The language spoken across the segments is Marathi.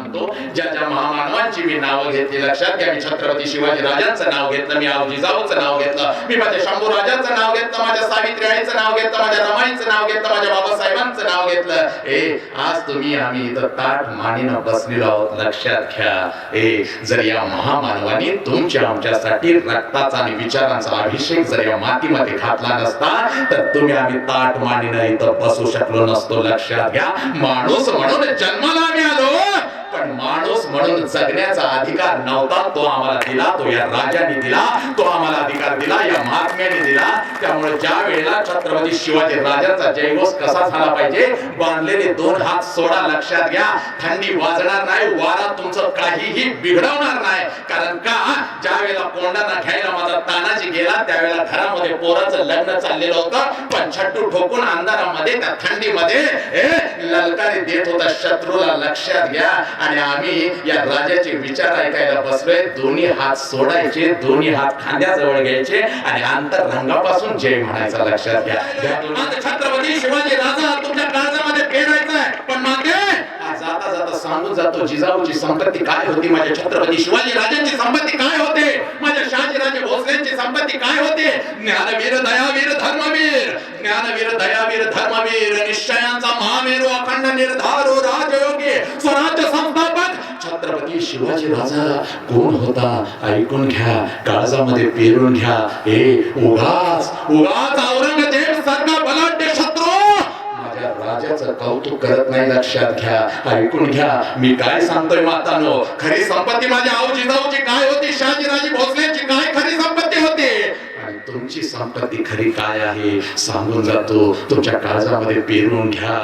सांगतो, ज्या ज्या महामानवांची मी नावं घेतली लक्षात घ्या. मी छत्रपती शिवाजी राजांचं नाव घेतलं, मी आवजी जिजाऊचं नाव घेतलं, मी माझ्या शंभू राजांचं नाव घेतलं, माझ्या सावित्री आईचं नाव घेतलं, माझ्या रमाईचं नाव घेतलं, माझ्या बाबासाहेबांचं नाव घेतलं. आज तुम्ही आम्ही इथं ताट मानेनं बसलेलो आहोत लक्षात घ्या. जर या महामानवांनी तुमच्या आमच्यासाठी रक्ताचा आणि विचारांचा अभिषेक जर या मातीमध्ये घातला नसता तर तुम्ही आम्ही ताट मानेनं इथं बसू शकलो नसतो लक्षात घ्या. माणूस म्हणून जन्माला आम्ही आलो, पण माणूस म्हणून जगण्याचा अधिकार नव्हता, तो आम्हाला दिला, तो या राजाने दिला, तो आम्हाला अधिकार दिला, या महात्म्याने दिला. त्यामुळे ज्या वेळेला छत्रपती शिवाजी राजांचा जयघोष कसा झाला पाहिजे, बांधलेले 2 हात सोडा लक्षात घ्या. थंडी वाजणार नाही, वारा तुमचं काहीही बिघडवणार नाही. कारण का ज्या वेळेला कोंडाना घ्यायला माझा तानाजी गेला त्यावेळेला घरामध्ये पोराचं लग्न चाललेलं होतं, पण छट्टू ठोकून अंधारामध्ये त्या थंडीमध्ये ललकारी देत होता शत्रूला लक्षात घ्या. आणि आम्ही या राजाचे विचार ऐकायला बसलोय. दोन्ही हात सोडायचे, दोन्ही हात खांद्याजवळ घ्यायचे आणि अंतरंगापासून जय म्हणायचा लक्षात घ्या. छत्रपती शिवाजी राजा तुमच्या काळजामध्ये पेरायचा आहे, पण मागे जाता जाता सांगून जातो जिजाऊची संपत्ती काय होती, माझ्या छत्रपती शिवाजी राजांची संपत्ती काय होते, माझ्या शहाजीराजे भोसलेंची संपत्ती काय होते. ज्ञानवीर दयावीर धर्मवीर, ज्ञानवीर दयावीर धर्मवीर, निश्चयांचा महामेरू अखंड निर्धारू राजयोगी स्वराज्य संस्थापक छत्रपती शिवाजी राजा कोण होता ऐकून घ्या, काळजामध्ये पेरून घ्या. उगाच उगाच औरंगजेब सारखा बलाढ्य शत्रू माझ्या राजाचं कौतुक करत नाही लक्षात घ्या. ऐकून घ्या मी काय सांगतोय मातानो. खरी संपत्ती माझ्या आऊ जिजाऊची काय होती, शहाजीराजे भोसलेंची काय खरी संपत्ती होती, आणि तुमची संपत्ती खरी काय आहे सांगून जातो. तुमच्या काळजामध्ये पेरून घ्या.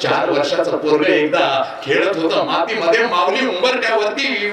4 वर्षाचं पोरग एकदा खेळत होतं मातीमध्ये, माऊली उंबरठ्यावरती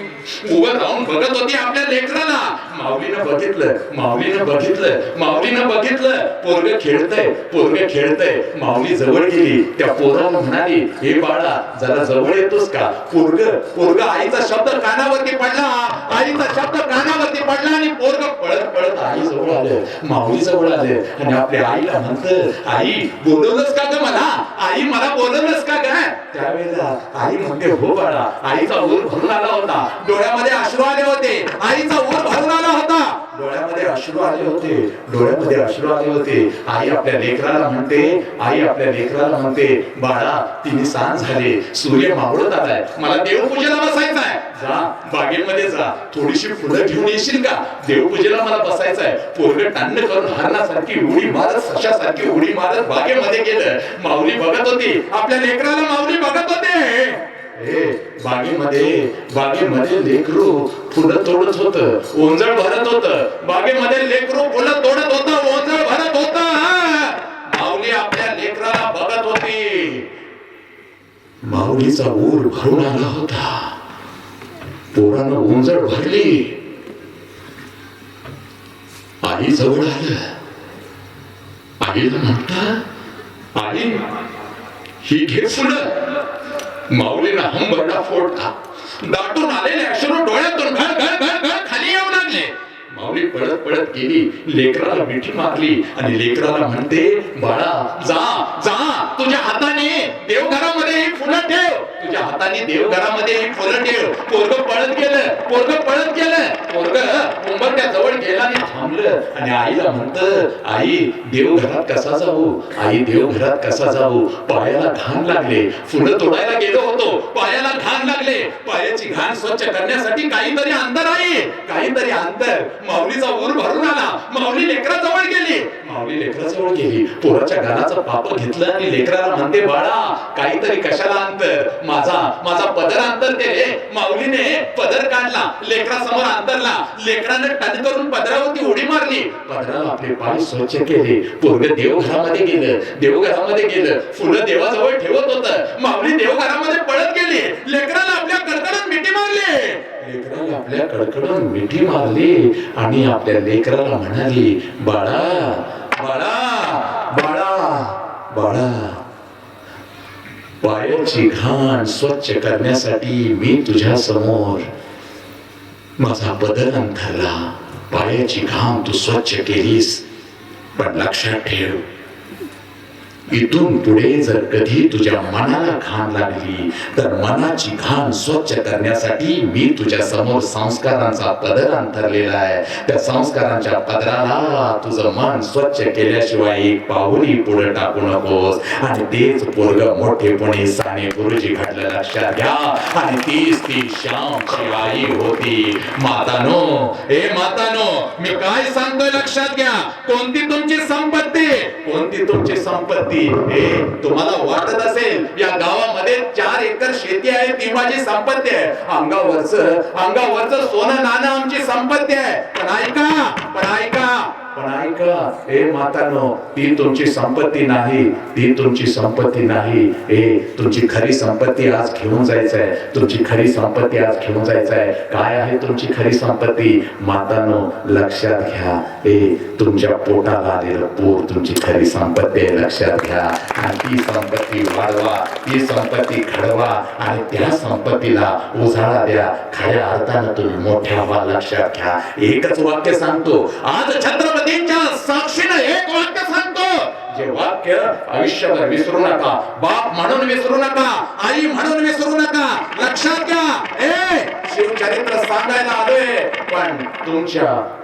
उभं राहून बघत होती आपल्या लेकराला. माऊलीनं बघितलं, माऊलीनं बघितलं, माऊलीनं बघितलं, पोरग खेळतंय, पोरग खेळतंय. माऊली जवळ गेली, त्या पोराला म्हणाली, हे बाळा जरा जवळ येतोस का. पोरग आईचा शब्द कानावरती पडला, आईचा शब्द कानावरती पडला आणि पोरग पळत पळत आई जवळ आलं, माऊली जवळ आलं आणि आपल्या आईला म्हणतं, आई बोलवलंस का ग मला, आई मला बोलवलंस का ग. त्यावेळेला आई म्हणते, हो बाळा. आईचा ऊर भरून आला होता, डोळ्यामध्ये अश्रू आले होते, आईचा ऊर भरून आला होता, डोळ्यामध्ये अश्रू आले होते, डोळ्यामध्ये अश्रू आले होते. आई आपल्या लेकराला म्हणते, आई आपल्या लेकराला म्हणते, बाळा तिने सांज झाले, सूर्य मावळत आलाय, मला देवपूजेला बसायचं आहे, जा बागेमध्ये जा, थोडीशी फुलं घेऊन येशील का, देवपूजेला मला बसायचं आहे. पोरग टांड करून हरणासारखी उडी मारत, सशासारखी उडी मारत बागेमध्ये गेलं. माऊली बघत होती, आपल्या लेकराला माऊली बघत होते. बागेमध्ये लेकरू फुलं तोडत होत, ओंजळ भरत होत, बागेमध्ये लेकरू फुलं तोडत होत, ओंजळ भरत होत. माऊली आपल्या लेकराला बघत होती. माऊलीचा ऊर भरून आला होता, पोरानं ओंजळ भरली. आई जवळ आलं, आईला म्हणता, आई ही घे फुलं. माऊलीला हंबरडा फोडला, दाटून आलेले अश्रू डोळ्यातून घळ घळ घळ घळ खाली येऊ लागले. माऊली पळत पळत गेली, लेकराला मिठी मारली आणि लेकराला म्हणते, बाळा जा जा, तुझ्या हाताने देवघरामध्ये ही फुलं ठेव, तुझ्या हाताने देवघरामध्ये ही फुलं ठेव. पोरग पळत गेलं, पोरग पळत गेलं, पोरग उंबरठ्या जवळ गेला आणि थांबलं आणि आईला म्हणतं, आई देवघरात कसा जाऊ, आई देवघरात कसा जाऊ. पायाला घाण लागले, फुलं तोडायला गेलो होतो, पायाला घाण लागले, पायाची घाण स्वच्छ करण्यासाठी काहीतरी अंतर आहे, काहीतरी अंतर. माऊलीचा ऊर भरून आला, माऊली लेकराजवळ गेली, माऊली लेकराजवळ गेली, पोराच्या गालाचं पाप घेतलं आणि लेकराला म्हणते, बाळा काहीतरी कशाला अंतर, माझा पदर अंतर ते. माऊलीने पदर काढला, लेकरासमोर अंतरला, लेकराने टन करून पदरावरती उडी मारली, पदराला आपले पाय स्वच्छ केले. पोरग देवघरामध्ये गेलं, देवघरामध्ये गेलं, फुलं देवाजवळ ठेवत होतं. माऊली देवघरामध्ये पळत गेली, लेकराला आपल्या कडकडून मिठी मारली, लेकराला आपल्या कडकडून मिठी मारली आणि आपल्या लेकराला म्हणाली, बाळा बाळा बाळा बाळा, पायाची घाण स्वच्छ करण्यासाठी मी तुझ्या समोर माझा पदर अंथरला, पायाची घाण तू स्वच्छ केलीस, पण लक्षात ठेव इथून पुढे जर कधी तुझ्या मनाला घाण लागली तर मनाची घाण स्वच्छ करण्यासाठी मी तुझ्या समोर संस्कारांचा पदर अंतरलेला आहे. त्या संस्कारांच्या पदराला तुझं मन स्वच्छ केल्याशिवाय एक पाऊलही पुढे टाकू नकोस. आणि तेच पोरग मोठेपणे साने गुरुजी घडलं लक्षात घ्या. आणि तीच ती श्यामची आई होती. मातानो, ए मातानो, मी काय सांगतोय लक्षात घ्या. कोणती तुमची संपत्ती, कोणती तुमची संपत्ती. तुम्हाला वाटत असेल या गावामध्ये 4 एकर शेती आहे, ती माझी संपत्ती आहे. अंगावरचं सोनं नाणं आमची संपत्ती आहे. पण ऐका, ए मातानो, ती तुमची संपत्ती नाही, ती तुमची संपत्ती नाही. तुमची खरी संपत्ती आज घेऊन जायचं आहे. तुमची खरी संपत्ती आज घेऊन जायचं आहे. काय आहे तुमची खरी संपत्ती? मातानो, लक्षात घ्या. तुमच्या पोटाला आलेलं पोर तुमची खरी संपत्ती आहे, लक्षात घ्या. आणि ती संपत्ती वाढवा, ती संपत्ती घडवा आणि त्या संपत्तीला उजाळा द्या. खऱ्या अर्थानं तुम्ही मोठ्या व्हा, लक्षात घ्या. एकच वाक्य सांगतो आज छत्रपतींच्या साक्षीनं, एक वाक्य सांगतो, जे वाक्य आयुष्यभर विसरू नका. बाप म्हणून विसरू नका, आई म्हणून विसरू नका, लक्षात घ्या. शिवचरित्र सांगायला आलोय, पण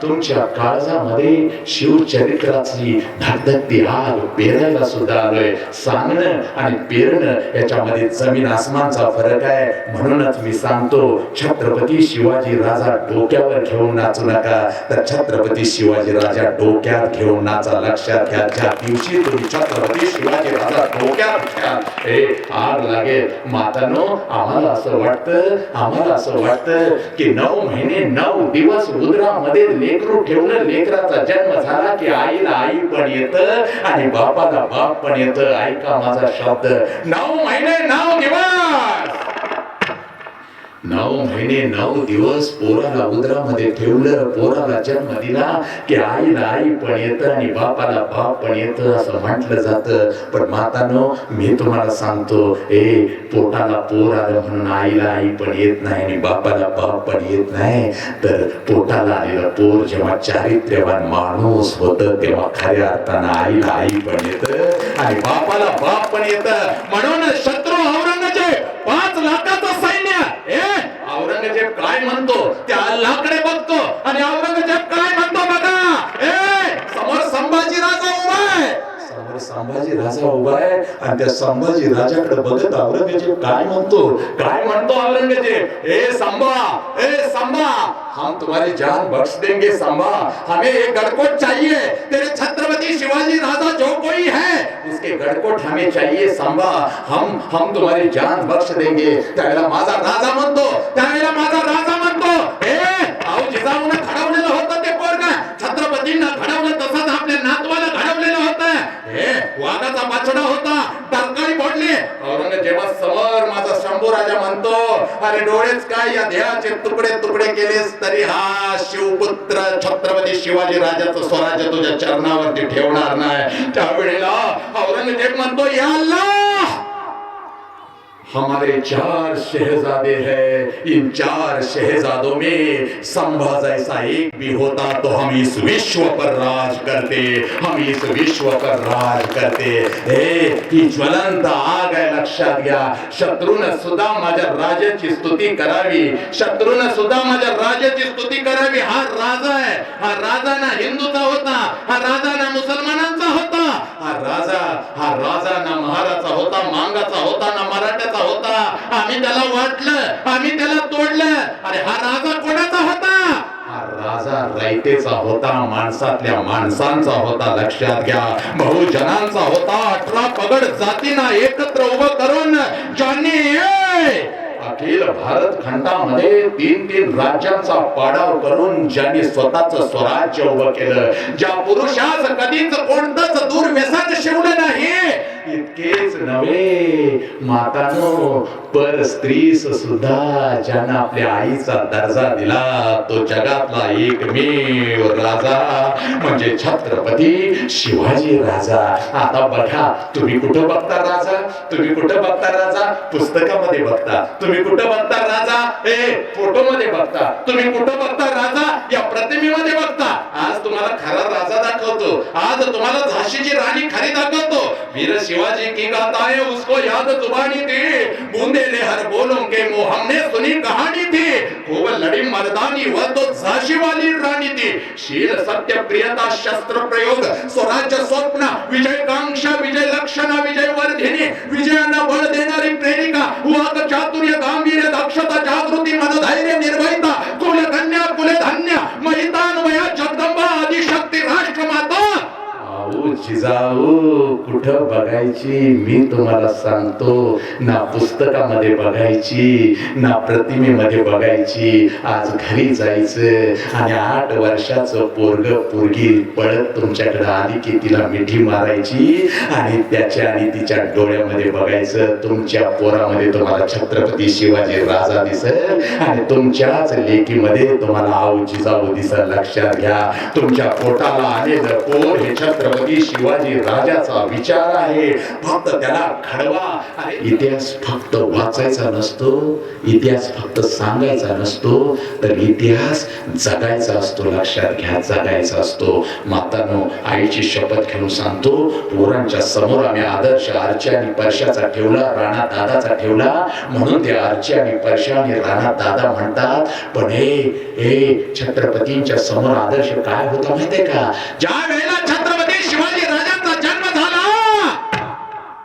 तुमच्या काळजामध्ये शिवचरित्राची धगधगती आग पेरायला सुद्धा आलोय. सांगणं आणि पेरणं याच्यामध्ये जमीन आसमानचा फरक आहे. म्हणूनच मी सांगतो, छत्रपती शिवाजी राजा डोक्यावर घेऊन नाचू नका, तर छत्रपती शिवाजी राजा डोक्यात घेऊन नाचा, लक्षात घ्या. ज्या दिवशी तुम्ही छत्रपती शिवाजी राजा डोक्यात घ्या, आग लागेल. मातानो, आम्हाला असं वाटतं की 9 महिने 9 दिवस उदरामध्ये लेकरू ठेवलं. लेकराचा जन्म झाला की आईला आई पण येतं आणि बापाला बाप पण येतं. ऐका माझा शब्द, 9 महिने 9 दिवस, 9 महिने 9 दिवस पोराला उदरामध्ये ठेवलं, पोराला जन्म दिला की आईला आई पण येतं आणि बापाला बाप पण येतं असं म्हटलं जातं. पण मातानो, मी तुम्हाला सांगतो, पोटाला पोर आलं म्हणून आईला आई पण येत नाही आणि बापाला बाप पण येत नाही. तर पोटाला आलेलं पोर जेव्हा चारित्र्यवान माणूस होतं तेव्हा खऱ्या अर्थानं आईला आई पण येतं आणि बापाला बाप पण येतं. म्हणून शत्रू औरंगजेब 5 लाखाचं सैन्य, औरंगजेब काय म्हणतो त्या अल्लाकडे बघतो आणि औरंगजेब काय म्हणतो बघा. समोर संभाजी राजा उभा आहे आणि त्या संभाजी राजाकडे बघत औरंगजेब काय म्हणतो औरंगजेब, संभा, हम तुम्हारी जान बख्श देंगे संभा, हमें एक गड़कोट चाहिए. तेरे छत्रपती शिवाजी राजा जो कोई है उसके गड़कोट हमें चाहिए संभा, हम तुम्हारी जान बख्श देंगे. त्यावेळेला माझा राजा म्हणतो, जिजाऊनं घडवलेलं होतं ते पोरगा, छत्रपतींना घडवलं तसंच आपल्या नातवाला घडवलेलं होतं. वाघाचा बाछडा होता, टरकाळी फोडली. औरंगजेबासमोर माझा शंभू राजा म्हणतो, अरे डोळेच काय या देहाचे तुकडे तुकडे केलेस तरी हा शिवपुत्र छत्रपती शिवाजी राजाचं स्वराज्य तुझ्या चरणावरती ठेवणार नाही. त्यावेळेला औरंगजेब म्हणतो, या अल्लाह, हमारे 4 शहजादे हैं, इन 4 शहजादों में संभा जैसा एक भी होता तो हम इस विश्व पर राज करते, ही ज्वलंत आग आहे, लक्षात घ्या. शत्रूनं सुद्धा माझ्या राजाची स्तुती करावी, हा राजा आहे, हा राजा ना हिंदूचा होता, हा राजा ना मुसलमानांचा होता, हा राजा ना महाराचा होता, मांगाचा होता ना मराठ्याचा होता. आम्ही त्याला वाटलं, आम्ही त्याला तोडलं. अरे हा राजा कोणाचा होता? हा राजा रयतेचा होता, माणसातल्या माणसांचा होता, लक्षात घ्या. बहुजनांचा होता. 18 पगड जातींना एकत्र उभं करून ज्यांनी अखिल भारत खंडामध्ये 3 राज्यांचा पाडाव करून ज्यांनी स्वतःचं स्वराज्य उभं केलं, ज्या पुरुषास कधीच कोणतंच दुर्व्यसन शिवलं नाही, इतकेच नव्हे मातानो, पर स्त्रीस सुद्धा ज्यानं आपल्या आईचा दर्जा दिला तो जगातला एकमेव राजा म्हणजे छत्रपती शिवाजी राजा. आता बघा, तुम्ही कुठं बघता राजा? पुस्तकामध्ये बघता. तुम्ही कुठं बघता राजा? फोटो मध्ये बघता. तुम्ही कुठं बघता राजा? या प्रतिमेमध्ये बघता. आज तुम्हाला खरा राजा दाखवतो, आज तुम्हाला झाशीची राणी खरी दाखवतो. वीर शिवाजी की गाता है उसको याद जुबानी थी, बूंदेले हर बोलों के मुंह हमने सुनी कहानी थी. खूब लड़ी मर्दानी वह तो झाशी वाली राणी थी. शील सत्य प्रियता शस्त्र प्रयोग स्वराज्य स्वप्न विजयकांक्षा विजय लक्षणा विजय वर्धिनी विजयाला बळ देणारी प्रेरिका वाक चातुर्य गांभीर्य दक्षता जागृती मनधैर्य निर्भयता कुलकन्या कुलधन्य महितान्वया जगदंबा आदिशक्ती राष्ट्रमाता. जिजाऊ कुठं बघायची मी तुम्हाला सांगतो, ना पुस्तकामध्ये बघायची ना प्रतिमेमध्ये बघायची. आज घरी जायचं आणि 8 वर्षाचं पोरग पोरगी पळत तुमच्याकडे आली की तिला मिठी मारायची आणि त्याच्या आणि तिच्या डोळ्यामध्ये बघायचं. तुमच्या पोरामध्ये तुम्हाला छत्रपती शिवाजी राजा दिसेल आणि तुमच्याच लेकीमध्ये तुम्हाला आऊ जिजाऊ दिसेल. लक्षात घ्या, तुमच्या पोटाला आलेलं पोर हे छत्रपती शिवाजी राजाचा विचार आहे. फक्त त्याला घडवा. अरे इतिहास फक्त वाचायचा नसतो, इतिहास फक्त सांगायचा नसतो, तर इतिहास जगायचा असतो. लक्षात घ्या, जगायचा असतो. मातांनो, आईची शपथ घेऊन सांगतो, पोरांच्या समोर आम्ही आदर्श आरची आणि परशाचा ठेवला, राणा दादाचा ठेवला. म्हणून ते आरची आणि परशा आणि राणा दादा म्हणतात. पण हे छत्रपतींच्या समोर आदर्श काय होता माहितीये का? ज्या वेळेला छत्रपती शिवाजी राजांचा जन्म झाला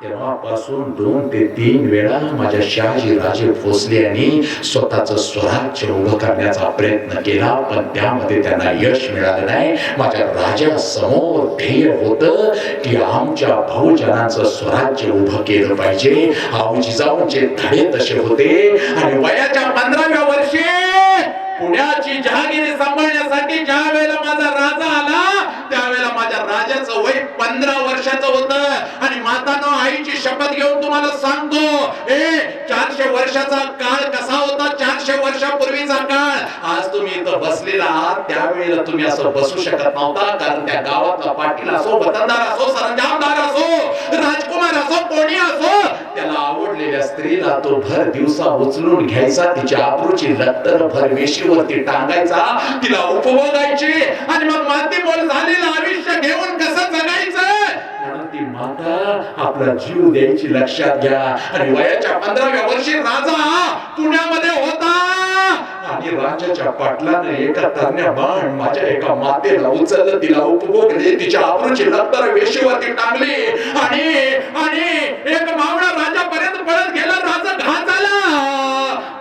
तेव्हापासून 2 ते 3 वेळा माझ्या शहाजी राजे भोसले यांनी स्वतःचं स्वराज्य उभं करण्याचा प्रयत्न केला, पण त्यामध्ये त्यांना यश मिळालं नाही. माझ्या राजासमोर ध्येय होतं की आमच्या बहुजनांचं स्वराज्य उभं केलं पाहिजे. आऊ जिजाऊंचे धडे तसे होते. आणि वयाच्या 15व्या वर्षी पुण्याची जहागिरी सांभाळण्यासाठी ज्या वेळेला माझा राजा आला त्यावेळेला माझ्या राजाचं वय 15 वर्षाचं होतं. आणि मातानो, आईची शपथ घेऊन तुम्हाला सांगतो, 400 वर्षाचा काळ कसा होता, 400 वर्षापूर्वीचा काळ. आज तुम्ही इथं बसलेला आहात, त्यावेळेला तुम्ही असं बसू शकत नव्हता, कारण त्या गावातला पाटील असो, वतनदार असो, सरंजामदार असो, राजकुमार असो, कोणी असो, त्याला आवडलेल्या स्त्रीला तो भर दिवसा उचलून घ्यायचा, तिच्या आबरूची लत्तर भर वेशीवरती टांगायचा, तिला उपभोगायची आणि मग माती मोल झालेलं आयुष्य घेऊन कसं जगायचं म्हणून ती माता आपला जीव द्यायची. लक्षात घ्या. आणि वयाच्या 15व्या वर्षी राजा पुण्यामध्ये होता आणि राजाच्या पाटलाने एका तरण्या बाण माझ्या एका मातेला उचललं, तिला उपभोगले, तिच्या आबरूची लत्तर वेशीवरती टांगली आणि एक मावळा राजापर्यंत पळत गेला. राजा घात झाला.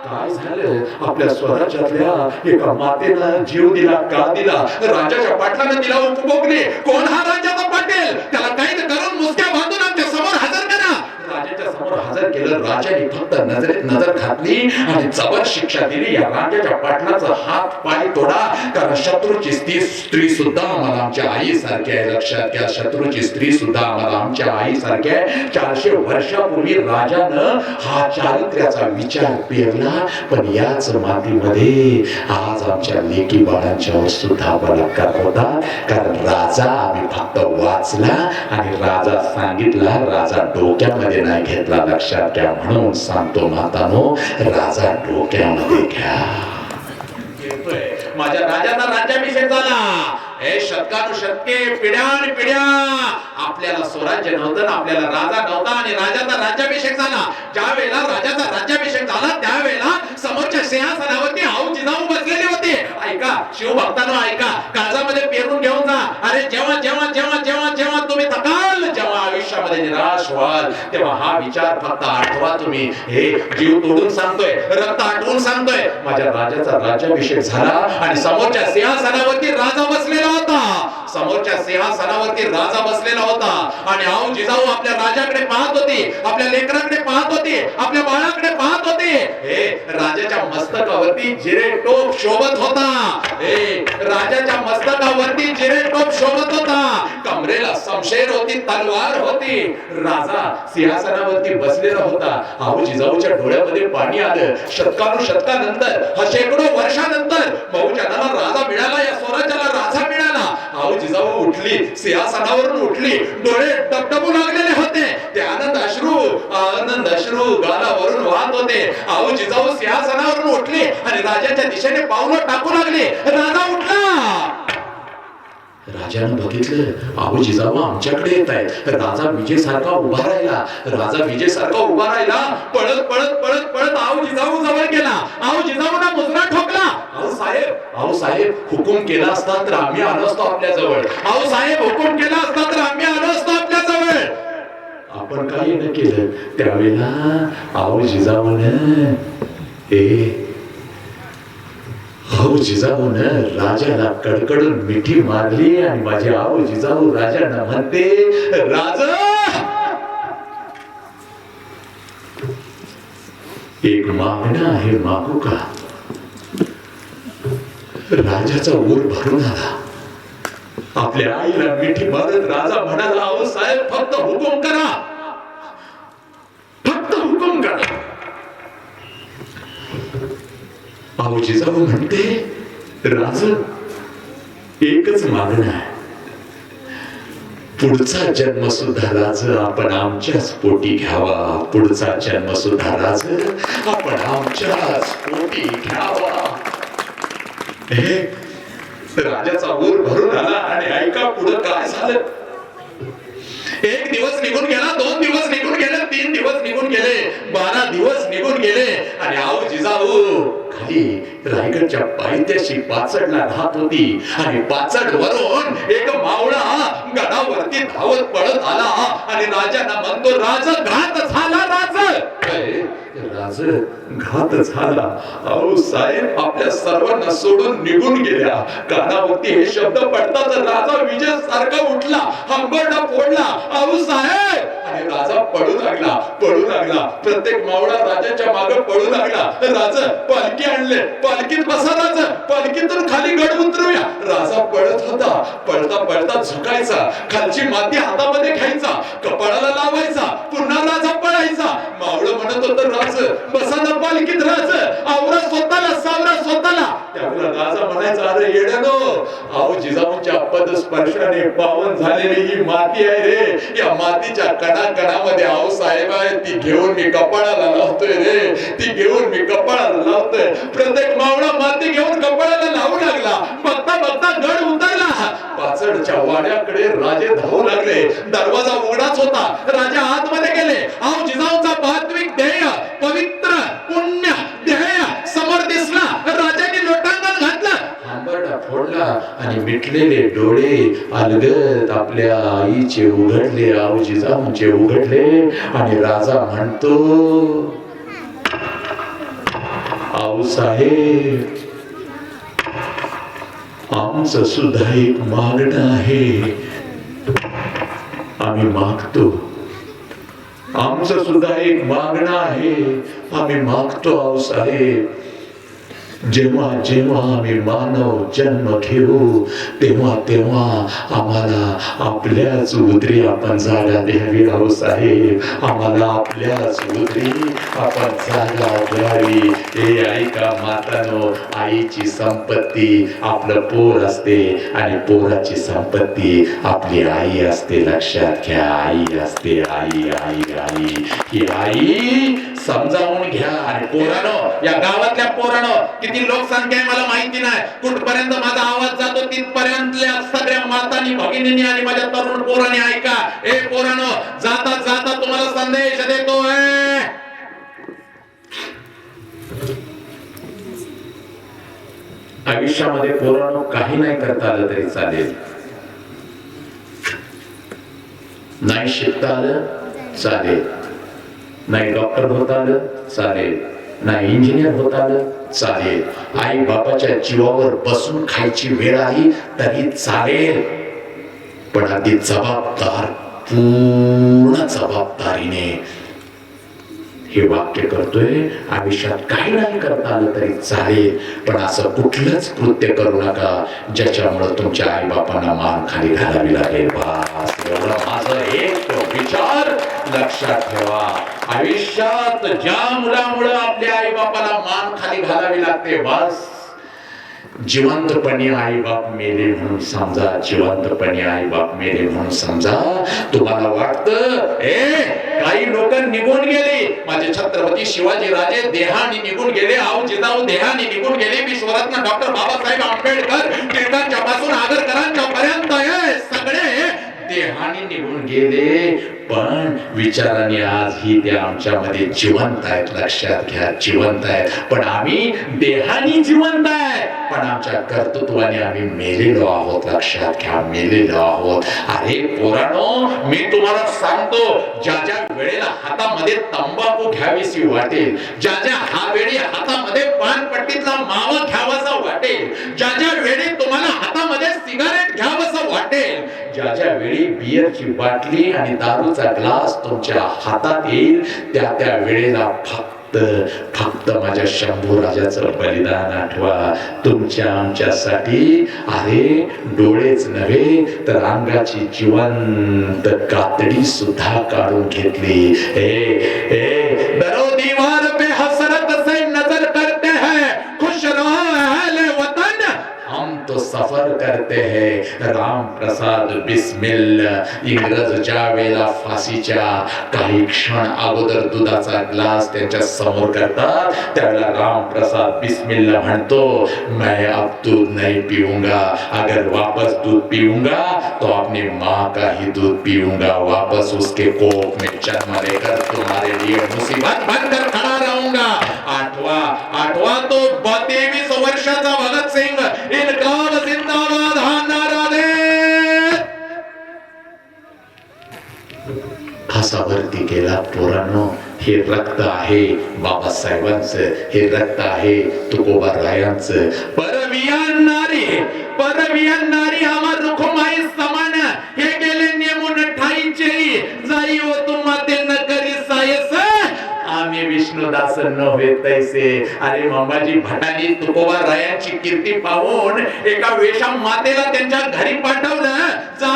काय झालं? आपल्या स्वराज्यातल्या एका मातेला जीव दिला. का दिला? राजाच्या पाटलाने तिला उपभोगले. कोण हा राजाचा पाटील? त्याला कैद करून मुसक्या बांधून आमच्या समोर हजर करा. राजाच्या समोर हजर केलं. राजाने फक्त नजरेत नजर घातली आणि जबर शिक्षा दिली. या राजाच्या पाटलाचा हात पाय तोडा, कारण शत्रूची स्त्री सुद्धा आम्हाला आमच्या आईसारखी आहे. लक्षात घ्या, शत्रूची स्त्री सुद्धा आम्हाला आमच्या आईसारखी आहे. 400 वर्षापूर्वी राजानं हा चारित्र्याचा विचार पेरला, पण याच मातीमध्ये आज आमच्या लेकी बाळांच्यावर सुद्धा बलात्कार होता. कारण राजा आम्ही फक्त वाचला आणि राजा सांगितला, राजा डोक्यामध्ये नाही घेतला. लक्षात घ्या. म्हणून सांगतो मातानो, राजा डोक्यामध्ये घ्या. माझ्या राजाचा राज्याभिषेक झाला. हे शतकानुशतके पिढ्यानपिढ्या आपल्याला स्वराज्य नव्हतं, आपल्याला राजा नव्हता आणि राजाचा राज्याभिषेक झाला. ज्या वेळेला राजाचा राज्याभिषेक झाला त्यावेळेला समोरच्या सिंहासनावरती आऊ जिजाऊ बसलेले होते. ऐका शिवभक्तांनो, ऐका, काळजामध्ये पेरून घेऊन जा. अरे जेव्हा जेव्हा जेव्हा जेव्हा जेव्हा तुम्ही थकाल, जेव्हा आयुष्यामध्ये निराश व्हाल, तेव्हा हा विचार फक्त आठवा तुम्ही. हे जीव तोडून सांगतोय, रक्त आठवून सांगतोय. माझ्या राजाचा राज्याभिषेक झाला आणि समोरच्या सिंहासनावरती राजा बसलेला होता. समोरच्या सिंहासनावरती राजा बसलेला होता आणि आऊ जिजाऊ आपल्या राजाकडे पाहत होती, आपल्या लेकराकडे पाहत होती, आपल्या बाळाकडे पाहत होती. हे राजाच्या मस्तकावरती जिरे टोप शोभत होता. हे राजाच्या मस्तकावरती जिरे टोप शोभत होता. कमरेला शमशेर होती, तलवार होती. राजा सिंहासनावरती बसलेला होता. आऊ जिजाऊच्या डोळ्यामध्ये पाणी आलं. शतकानुशतकानंतर, शेकडो वर्षानंतर बहुजनाला राजा मिळाला, या स्वराज्याला राजा मिळाला. आऊ जिजाऊ उठली, सिंहासनावरून उठली, डोळे टपटपू लागलेले होते. ते आनंद अश्रू गालावरून वाहत होते. आऊ जिजाऊ सिंहासनावरून उठली आणि राजाच्या दिशेने पावलं टाकू लागली. राजा उठला. राजानं बघितलं, अहो जिजाऊ आमच्याकडे येत आहेत. राजा विजय सारखा उभा राहिला, राजा विजय सारखा उभा राहिला. पळत पळत पळत पळत आहो जिजाऊ जवळ गेला. आहो जिजाऊना मुजरा ठोकला. अहो साहेब हुकूम केला असता तर आम्ही आलो असतो आपल्या जवळ. अहो साहेब हुकूम केला असता तर आम्ही आलो असतो आपल्या जवळ. आपण काही न केलं त्यावेळेला आहो जिजाऊनं आहो जिजाऊनं राजाला कडकडून मिठी मारली आणि माझी आहो जिजाऊ राजांना म्हणते, राजा एक मागणं आहे, मागू का? राजाचा ऊर भरून आला. आपल्या आईला मिठी मारत राजा म्हणाला, अहो साहेब फक्त हुकूम करा, फक्त हुकूम करा. अहो जिजाऊ म्हणते, राजा एकच मागणं आहे, पुढचा जन्म सुद्धा राज आपण आमच्याच पोटी घ्यावा. पुढचा जन्म सुद्धा राज आपण आमच्याच पोटी घ्यावा. राजाचा ऊर भरून आला आणि ऐका पुढं काय झालं. एक दिवस निघून गेला, 2 दिवस निघून गेले, 3 दिवस निघून गेले, 12 दिवस निघून गेले आणि आहो जिजाऊ खाली रायगडच्या पायथ्याशी पाचडला राहत होती आणि पाचड वरून एक मावळा गडावरती धावत पळत आला आणि राजांना म्हणतो, राजा घात झाला, राज घात झाला. अहो साहेब आपल्या सर्वांना सोडून निघून गेल्या. कानावरती हे शब्द पडतात, राजा विजय सारखा उठला, हंबरडा फोडला. अहो साहेब आणि राजा पळू लागला. प्रत्येक मावळा राजाच्या मागे पळू लागला. राजा पालखी आणले, पालखीत बसा राजा, पालखीतून खाली गड उतरूया. राजा पळत होता, पळता पळता झुकायचा, खालची माती हातामध्ये घ्यायचा, कपाळाला लावायचा, पुन्हा राजा पळायचा. मावळ म्हणत होतं, राज बसा ना पालखीत, राज आवरा स्वतःला, सावरा स्वतःला. त्यावेळेला राजा म्हणायचा, अरे येड्यानो, अहो जिजाऊच्या पद स्पर्शाने पावन झालेली ही माती आहे रे. या मातीच्या कणाकणामध्ये अहो साहेब आहे, ती घेऊन मी कपाळाला लावतोय रे, ती घेऊन मी कपाळाला लावतोय. प्रत्येक मावळा माती घेऊन कपाळाला लावू लागला. बघता बघता गड उतरला. पाचडच्या वाड्याकडे राजे धावू लागले. दरवाजा उघडाच होता. राजा आतमध्ये गेले. अहो जिजाऊचा पात्विक ध्येय, पवित्र पुण्य ध्येय समोर दिसला. राजाने लोटांगण घातलं, हंबरडा फोडला आणि मिटलेले डोळे अलगद आपल्या आईचे उघडले, आहो जिजाऊंचे उघडले आणि राजा म्हणतो, आऊ साहेब आमचं सुद्धा एक मागणं आहे, आम्ही मागतो. आमचं सुद्धा एक मागणं आहे, आम्ही मागतो आऊ साहेब. जेव्हा जेव्हा आम्ही मानव जन्म घेऊ तेव्हा तेव्हा आम्हाला आपल्याच उदरी आपण जागा द्यावी आहो साहेब. आम्हाला आपल्याच उदरी आपण जागा द्यावी. हे ऐका मातानो, आईची संपत्ती आपलं पोर असते आणि पोराची संपत्ती आपली आई असते. लक्षात घ्या, आई असते, आई आई आई. ही आई समजावून घ्या. आणि पोरानो, या गावातल्या पोरानो, किती लोकसंख्या आहे मला माहिती नाही, कुठपर्यंत माझा आवाज जातो तिथपर्यंतल्या सगळ्या मातांनी, भगिनींनी आणि माझ्या तरुण पोरांनी ऐका. ए पोरानो, जाता जाता तुम्हाला संदेश देतोय. आयुष्यामध्ये पोरानो काही नाही करता आलं तरी चालेल, नाही शिकता आलं चालेल, नाही डॉक्टर होता आलं चालेल, नाही इंजिनियर होता आलं चालेल, आई बापाच्या जीवावर बसून खायची वेळ आली तरी चालेल, पण आधी जबाबदार, पूर्ण जबाबदारीने हे वाक्य करतोय. आयुष्यात काही नाही करता आलं तरी चालेल, पण असं कुठलंच कृत्य करू नका ज्याच्यामुळे तुमच्या आई बापांना मान खाली घालावी लागेल. बस एवढं माझं एक विचार लक्षात ठेवा. आयुष्यात ज्या मुलामुळे आपल्या आई बापाला मान खाली घालावी लागते, बस जिवंतपणी आई बाप मेले म्हणून समजा, जिवंतपणी आई बाप मेले म्हणून समजा. तुम्हाला वाटतं काही लोक निघून गेले, माझे छत्रपती शिवाजी राजे देहानी निघून गेले, आऊ जिजाऊ देहानी निघून गेले, विश्वरत्न डॉक्टर बाबासाहेब आंबेडकर टिळकांच्या पासून आगरकरांच्या पर्यंत सगळे देहानी निघून गेले, पण विचाराने आजही ते आमच्यामध्ये जिवंत आहेत. लक्षात घ्या, जिवंत आहेत. पण आम्ही देहानी जिवंत आहे, पण आमच्या कर्तृत्वाने आम्ही मेलेलो आहोत. लक्षात घ्या, मेलेलो आहोत. अरे पोरांनो, मी तुम्हाला सांगतो, ज्या ज्या वेळेला हातामध्ये तंबाखू घ्यावीशी वाटेल, ज्या ज्या हा वेळी हातामध्ये पानपट्टीतला मावा घ्यावासा वाटेल, ज्या ज्या वेळी तुम्हाला हातामध्ये सिगारेट घ्यावासा वाटेल, ज्या ज्या वेळी बियरची बाटली आणि दारूचा ग्लास तुमच्या हातात येईल, त्या त्या वेळेला फक्त माझ्या शंभू राजाचं बलिदान आठवा. तुमच्या आमच्यासाठी अरे डोळेच नव्हे तर अंगाची जिवंत कातडी सुद्धा काढून घेतली. दरो दीवार पे हसरत से नजर करते हैं, खुश रहो अहले वतन, हम तो सफर करते हैं. राम प्रसाद बिस्मिल. इंग्रज ज्या वेळेला फाशीच्या काही क्षण अगोदर दुधाचा ग्लास त्यांच्या समोर करतात, त्यावेळेला राम प्रसाद बिस्मिल्ला म्हणतो, मैं अब दूध नहीं पीऊंगा, अगर वापस दूध पीऊंगा तो अपनी माँ का ही दूध पीऊंगा, वापस उसके कोख में जन्म लेकर तुम्हारे लिए मुसीबत बनकर खड़ा रहूंगा. आठवा आठवा तो 23 वर्षाचा भगत सिंग इनकलाब जिंदाबाद हा नारा देत फासावरती गेला. पोरांनो, हे रक्त आहे बाबासाहेबांचं, हे रक्त आहे तुकोबा रायांचं. परवियान नारी आम्हा रुखमाई समान, हे गेले नेमून ठाईचे, जाई हो तुम्हा ते न करी सायस, आम्ही विष्णुदास नव्हे तैसे. अरे अंबाजी भटांनी तुकोबा रायांची कीर्ती पाहून एका वेशा मातेला त्यांच्या घरी पाठवलं, जा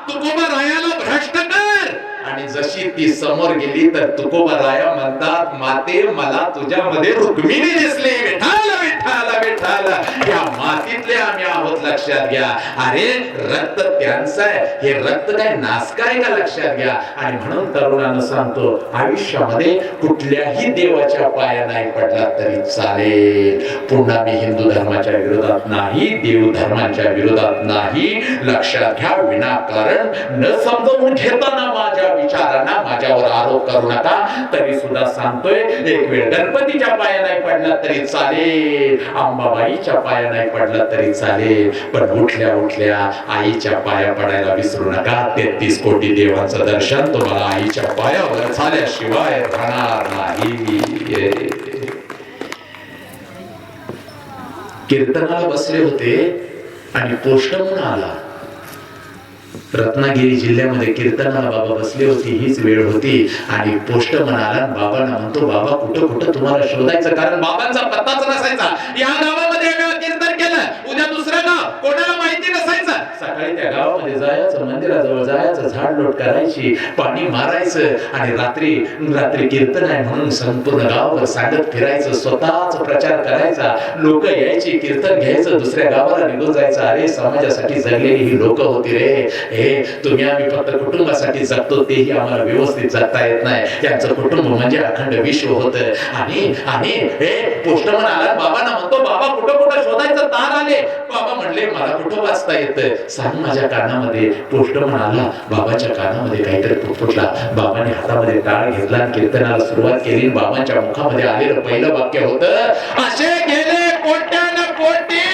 तुकोबा रायाला भ्रष्ट कर. आणि जशी ती समोर गेली तर तुकोबा राया म्हणतात, माते मला तुझ्यामध्ये रुक्मिणी दिसली, विठाल विठाल विठाल. या मातीतले आम्ही आहोत. लक्षात घ्या. अरे रक्त त्यांचं आहे, हे रक्त काय नासक आहे का? लक्षात घ्या. आणि म्हणून तरुणांना सांगतो, आयुष्यामध्ये कुठल्याही देवाच्या पाया नाही पडला तरी चालेल. पुन्हा मी हिंदू धर्माच्या विरोधात नाही, देव धर्माच्या विरोधात नाही. लक्षात घ्या, विनाकारण न समजून घेताना माझ्या विचारांना माझ्यावर आरोप करू नका. तरी सुद्धा सांगतोय, एक वेळ गणपतीच्या पाया नाही पडला तरी चालेल, अंबाबाईच्या पाया नाही पडला तरी चालेल, पण उठल्या उठल्या आईच्या पाया पडायला विसरू नका. 33 कोटी देवांचं दर्शन तुम्हाला आईच्या पायावर झाल्याशिवाय राहणार नाही. कीर्तनाला बसले होते आणि पोस्ट म्हणून आला. रत्नागिरी जिल्ह्यामध्ये कीर्तनाला बाबा बसले होते, हीच वेळ होती आणि पोस्ट म्हणाला. बाबांना म्हणतो, बाबा कुठं कुठं तुम्हाला शोधायचं, कारण बाबांचा पत्ताच नसायचा. या गावामध्ये कीर्तन केलं, उद्या दुसरं गाव, कोणाला माहिती नसायचं. सकाळी त्या गावामध्ये जायचं, मंदिराजवळ जायचं, झाडलोट करायची, पाणी मारायचं आणि रात्री कीर्तन आहे म्हणून संपूर्ण गावावर सांगत फिरायचं, स्वतःच प्रचार करायचा. लोक यायची, कीर्तन घ्यायचं, दुसऱ्या गावाला निघून जायचं. अरे समाजासाठी जगलेली ही लोक होती रे. तुम्ही आम्ही फक्त कुटुंबासाठी जगतो, तेही आम्हाला व्यवस्थित जगता येत नाही. यांचं कुटुंब म्हणजे अखंड विश्व होतं. आणि हे पोस्टमन आला, बाबांना म्हणतो, बाबा कुठं कुठं शोधायचं, तार आले. बाबा म्हणले, मला कुठं वाचता येतं, सांग माझ्या कानामध्ये. पोस्टमन आला, बाबाच्या कानामध्ये काहीतरी पुटपुटला. बाबांनी हातामध्ये टाळ घेतला, कीर्तनाला सुरुवात केली. बाबांच्या मुखामध्ये आलेलं पहिलं वाक्य होतं, असे गेले कोट्यानं कोटी,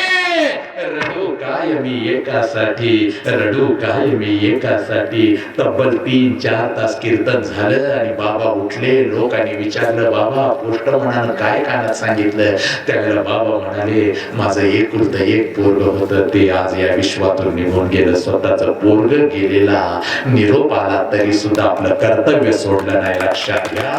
रडू काय मी एकासाठी, रडू काय मी एकासाठी. तब्बल 3-4 तास कीर्तन झालं आणि बाबा उठले. लोकांनी विचारलं, बाबा पोस्टमनानं काय कानात सांगितलं? त्यावेळेला बाबा म्हणाले, माझं एकुलतं एक पोरग होतं, ते आज या विश्वातून निघून गेलं. स्वतःचं पोरग गेलेला निरोप आला तरी सुद्धा आपलं कर्तव्य सोडलं नाही. लक्षात घ्या,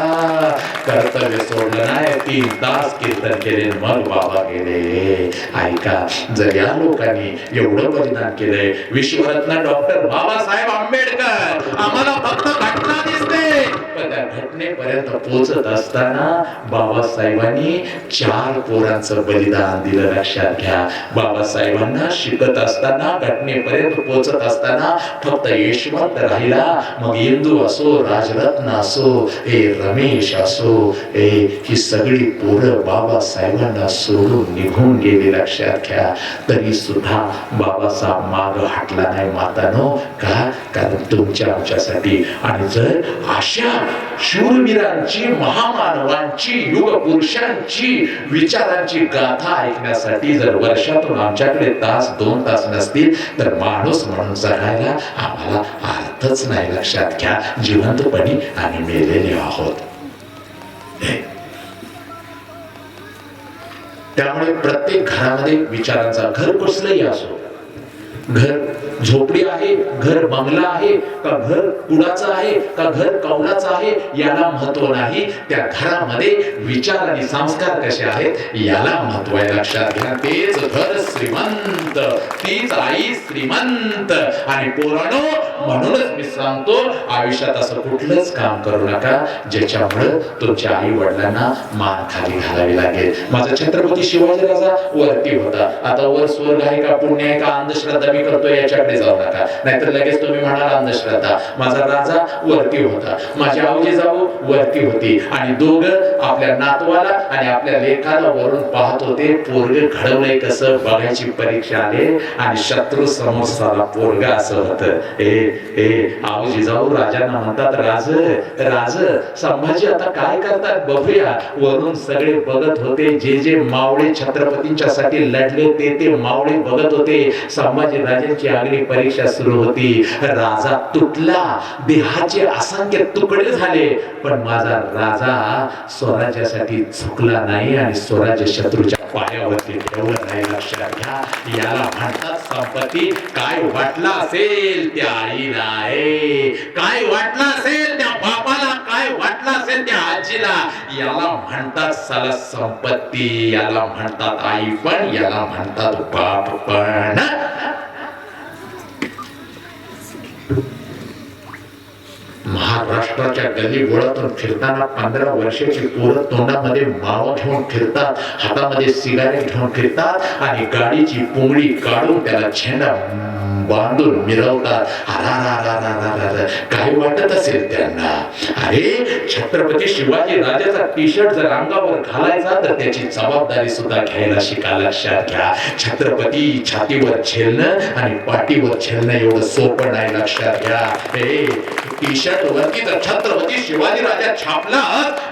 कर्तव्य सोडलं नाही. 3 तास कीर्तन केले, मग बाबा गेले. ऐका, जर या लोकांनी एवढं बलिदान केलंय, विश्वरत्न डॉक्टर बाबासाहेब आंबेडकर, आम्हाला फक्त घटना दिसते, पण त्या घटनेकडे घटनेपर्यंत पोहोचत असताना बाबासाहेबांनी 4 पोरांचं बलिदान दिलं. लक्षात घ्या. बाबासाहेबांना शिकत असताना, घटनेपर्यंत पोहोचत असताना फक्त यशवंत राहिला. मग इंदू असो, राजरत्न असो, रमेश असो, ही सगळी पोरं बाबासाहेबांना सोडून निघून गेली. लक्षात घ्या. तरी सुद्धा बाबासाहेब माग हटला नाही मातानो. का? कारण तुमच्या आमच्यासाठी. आणि जर अशा शूरवीरांची, महामानवांची, युग पुरुषांची विचारांची गाथा ऐकण्यासाठी जर वर्षातून आमच्याकडे तास 2 तास नसतील तर माणूस म्हणून जगायला आम्हाला अर्थच नाही. लक्षात घ्या. जिवंतपणी आम्ही मेलेले आहोत. त्यामुळे प्रत्येक घरामध्ये विचारांचा, घर कसलंही असो, घर झोपडी आहे, घर बंगला आहे का, घर कुडाचं आहे का, घर कौलाचं आहे, याला महत्व नाही. त्या घरामध्ये विचार आणि संस्कार कसे आहेत याला महत्व आहे. लक्षात घ्या. तेच घर श्रीमंत, तीच आई श्रीमंत. आणि पोरांनो, म्हणूनच मी सांगतो, आयुष्यात असं कुठलंच काम करू नका ज्याच्यामुळे तुमच्या आई वडिलांना मान खाली घालावी लागेल. माझा छत्रपती शिवाजी राजा वरती होता. आता वर स्वर्ग आहे का, पुण्य आहे का, अंधश्रद्धा मी करतो याच्याकडे जाऊ नका, नाहीतर लगेच तुम्ही म्हणाल अंधश्रद्धा. माझा राजा वरती होता, माझी आऊजी जाऊ वरती होती, आणि दोघं आपल्या नातवाला आणि आपल्या लेखाला वरून पाहत होते. पोरग घडवलंय कसं बघायची परीक्षा आले. आणि शत्रू समोर पोरगा असं होतं. आऊजी जाऊ राजांना म्हणतात, राज संभाजी आता काय करतात बघूया. वरून सगळे बघत होते. जे मावळे छत्रपतींच्या साठी लढले ते मावळे बघत होते. संभाजी राजांची अग्नी परीक्षा सुरू होती. राजा तुटला, देहाचे असंख्य तुकडे झाले, पण माझा राजा स्वराज्यासाठी झुकला नाही आणि स्वराज्य शत्रूच्या पायावरती ठेवलं नाही. लक्षात घ्या. याला म्हणतात संपत्ती. काय वाटलं असेल त्या आईला, काय वाटलं असेल त्या बापाला, काय वाटलं असेल त्या आजीला, याला म्हणतात साला संपत्ती. याला म्हणतात आई पण, याला म्हणतात बाप पण. महाराष्ट्राच्या गल्ली बोळातून फिरताना 15 वर्षाची पोरं तोंडामध्ये मावा घेऊन फिरतात, हातामध्ये सिगारेट घेऊन फिरतात आणि गाडीची पुंगळी काढून त्याला झेंडा बांधून मिरवतात. काय वाटत असेल त्यांना. अरे छत्रपती शिवाजी राजाचा टी शर्ट जर अंगावर घालायचा तर त्याची जबाबदारी सुद्धा घ्यायला शिका. लक्षात घ्या. छत्रपती छातीवर झेलणं आणि पाठीवर झेलणं एवढं सोपं नाही. लक्षात घ्या. टी शर्ट वरती तर छत्रपती शिवाजी राजा छापला,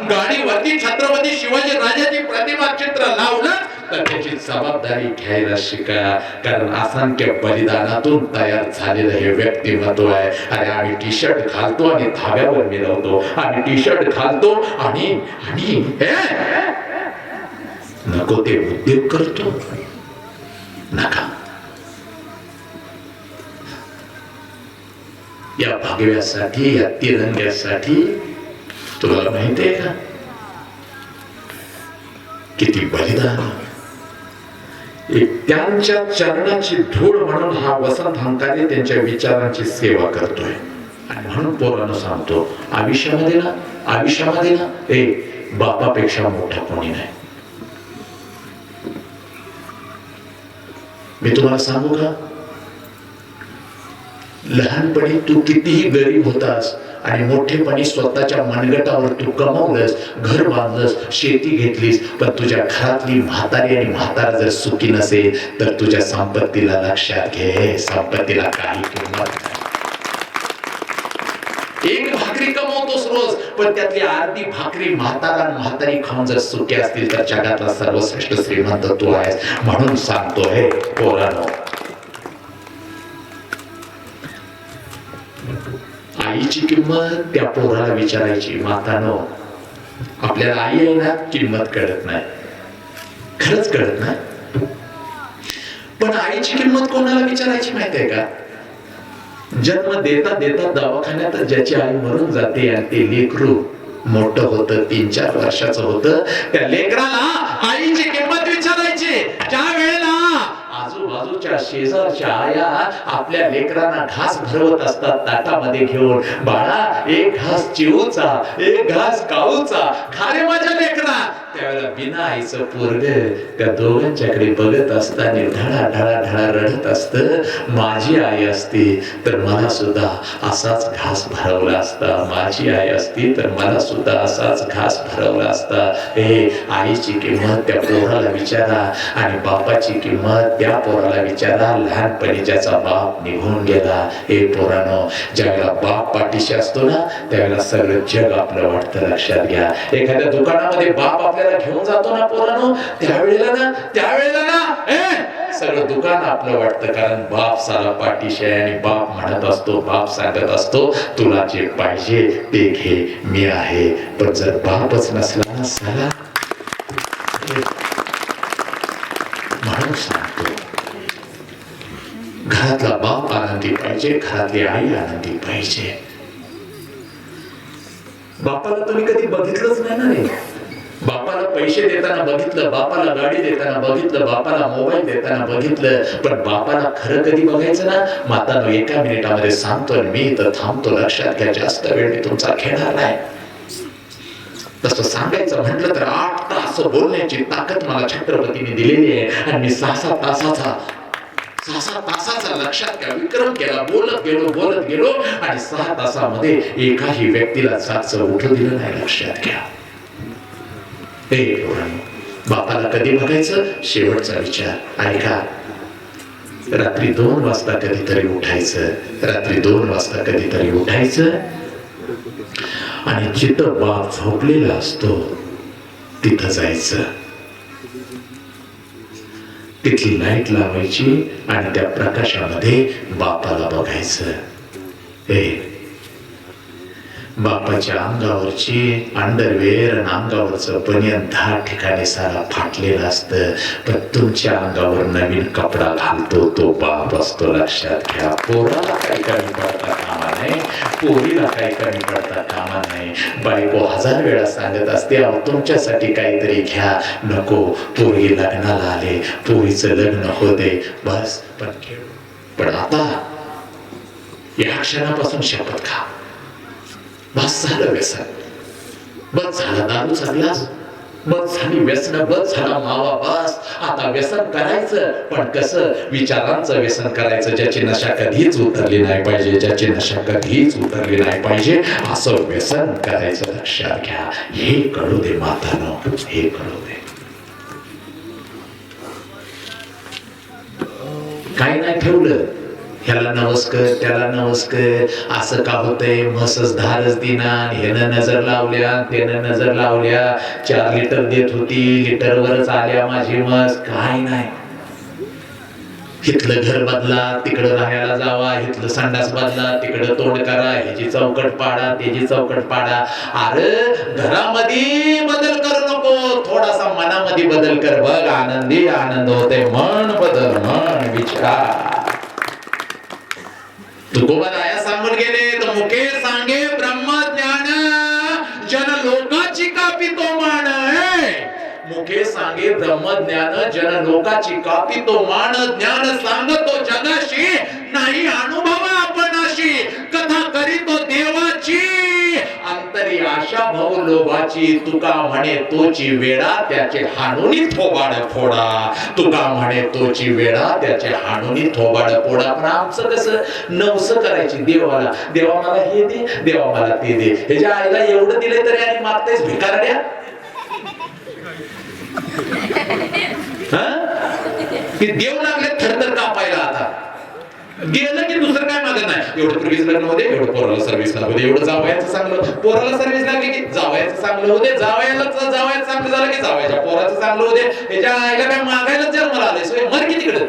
गाडीवरती छत्रपती शिवाजी राजाची प्रतिमा चित्र लावलं तर त्याची जबाबदारी घ्यायला शिका. कारण असंख्य बलिदानातून तयार झालेलं हे व्यक्तिमत्व आहे. अरे आम्ही टी शर्ट घालतो आणि धाब्यावर मिरवतो, आम्ही टी शर्ट घालतो आणि नको ते उद्योग करतो. नका. या भगव्यासाठी, या तिरंग्यासाठी तुला माहितीये का किती बलिदान. त्यांच्या चरणाची धूळ म्हणून हा वसंत हंकारे त्यांच्या विचारांची सेवा करतोय. आणि म्हणून पोरांना सांगतो, आयुष्यामध्ये ना बापापेक्षा मोठा कोणी नाही. मी तुम्हाला सांगू का, लहानपणी तू कितीही गरीब होतास आणि मोठेपणी स्वतःच्या मनगटावर तू कमावलंस, घर बांधलंस, शेती घेतलीस, पण तुझ्या घरातली म्हातारी आणि म्हातारा जर सुखी नसेल तर तुझ्या संपत्तीला लक्षात घे, संपत्तीला काही किंमत नाही. एक भाकरी कमवतोस रोज, पण त्यातली अर्धी भाकरी म्हातारा आणि म्हातारी खाऊन जर सुखी असतील तर जगातला सर्वश्रेष्ठ श्रीमंत तू आहेस. म्हणून सांगतोय पोरांनो, आईची किंमत त्या पोराला विचारायची. मातानो, आपल्याला आई आहे ना, किंमत कळत नाही, खरंच कळत नाही. पण आईची किंमत कोणाला विचारायची माहितीये का? जन्म देता देता दवाखान्यात ज्याची आई मरून जाते आणि ते लेकरू मोठं होतं, 3-4 वर्षाचं होतं, त्या लेकराला आईची किंमत विचारायची. ज्या वेळेला आजूबाजूच्या आमच्या शेजारच्या आया आपल्या लेकरांना घास भरवत असतात ताटामध्ये घेऊन. बाळा, एक घास चिऊचा, एक घास काऊचा, खा रे माझ्या लेकरा. त्यावेळेला बिना आईचं पोरग त्या दोघांच्याकडे बघत असताना ढळा ढळा ढळा रडत असत. माझी आई असती तर मला सुद्धा असाच घास भरवला असता. माझी आई असती तर मला सुद्धा असाच घास भरवला असता. हे आईची किंमत त्या पोराला विचारा आणि बापाची किंमत त्या पोराला विचारा. लहानपणी ज्याचा बाप निघून गेला. हे पोरानो, ज्यावेळेला बाप पाठीशी असतो ना त्यावेळेला सगळं जग आपलं वाटतं. लक्षात घ्या, एखाद्या दुकानामध्ये बाप आपल्याला घेऊन जातो ना पोरानो, त्यावेळेला ना सगळं दुकान आपलं वाटतं. कारण बाप साला पाठीशी आहे आणि बाप म्हणत असतो, बाप सांगत असतो, तुला जे पाहिजे ते घे, मी आहे. पण जर बापच नसला ना साला, म्हणून सांगतो, घरातला बाप आनंदी पाहिजे, घरातली आई आनंदी पाहिजे. बापाला तुम्ही कधी बघितलंच नाही ना रे. बापाला पैसे देताना बघितलं, बापाला गाडी देताना बघितलं, बापाला मोबाईल देताना बघितलं, पण बापाला खरं कधी बघायचं ना. मातानो, एका मिनिटामध्ये सांगतो, मी इथं थांबतो. लक्षात घ्या, जास्त वेळ मी तुमचा घेणार नाही. तसं सांगायचं म्हटलं तर 8 तास बोलण्याची ताकद मला छत्रपतीने दिलेली आहे. आणि मी 6-6 तासाचा लक्षात घ्या विक्रम केला. बोलत गेलो आणि 6 तासामध्ये एकाही व्यक्तीला जागचं उठू दिलं नाही. लक्षात घ्या. बापाला कधी बघायचं, शेवटचा विचार ऐका. रात्री 2 वाजता कधीतरी उठायचं. रात्री 2 वाजता कधीतरी उठायचं आणि जिथं बाप झोपलेला असतो तिथं जायचं. तिथली लाईट लावायची आणि त्या प्रकाशामध्ये बापाला बघायचं. बापाच्या अंगावरची अंडरवेअर आणि अंगावरचं बनियन 10 ठिकाणी सारा फाटलेलं असतं, पण तुमच्या अंगावर नवीन कपडा घालतो तो बाप असतो. लक्षात घ्या. पोराला काही कमी पडता कामा नाही, पोरीला काही कमी पडता कामा नाही. बायको 1000 वेळा सांगत असते, अहो तुमच्यासाठी काहीतरी घ्या. नको, पोरी लग्नाला आले, पोरीचं लग्न होते बस. पण आता या क्षणापासून शपथ खा, बस झालं व्यसन, बस झाला दारू चाललास, बस झाली व्यसन, बस झाला मावा, बस आता व्यसन करायचं. पण कसं? विचारांचं व्यसन करायचं, ज्याची नशा कधीच उतरली नाही पाहिजे, ज्याची नशा कधीच उतरली नाही पाहिजे, असं व्यसन करायचं. लक्षात घ्या. हे कळू दे मातानो, हे कळू दे. काय नाही ठेवलं, ह्याला नवस्कर त्याला नवस्कर, असं का होतंय, म्हसच धारच दिना, ह्यानं नजर लावल्या त्यानं नजर लावल्या, 4 लिटर देत होती, लिटरवरच आल्या माझी म्हस. काय नाही. इथलं घर बदला, तिकडं राहायला जावा, इथलं संडास बदला, तिकडं तोंड करा, ह्याची चौकट पाडा, त्याची चौकट पाडा. अरे घरामध्ये बदल करू नको, थोडासा मनामध्ये बदल कर, बघ आनंदी आनंद होते. मन बदल, मन विचार. तुकोबाराया सांगून गेले, तर मुके सांगे ब्रह्मज्ञान, जन लोकाची कापी तो मान. मुखे सांगे ब्रह्मज्ञान, जन लोकाची कापी तो मान. ज्ञान सांगतो जगाशी, नाही अनुभव आपणाशी. कथा करीतो देवाची, अंतरी आशा भाऊ लोभाची. तुका म्हणे तोची वेळा, त्याचे हाणुनी थोबाड फोडा. तुका म्हणे तोची वेळा, त्याचे हाणुनी थोबाड फोडा. पण आमचं कसं नवसं करायची देवाला, देवा मला हे दे, देवा मला ते दे. ह्याच्या आईला एवढं दिले तरी आणि मागतेच भिकारड्या. देव लागले थरथर कापायला. आता गेलं की दुसरं काय मागत नाही. एवढं पूर्वीच लग्न होते, एवढं पोराला सर्व्हिस लागते, एवढं जावयाचं चांगलं, पोराला सर्व्हिस लागली की जावयाचं चांगलं होते, जावयाचं चांगलं झालं की जावयाच्या पोराचं चांगलं होते. याच्या आईला काय मागायला जन्माला आले, सोय मर की तिकडं.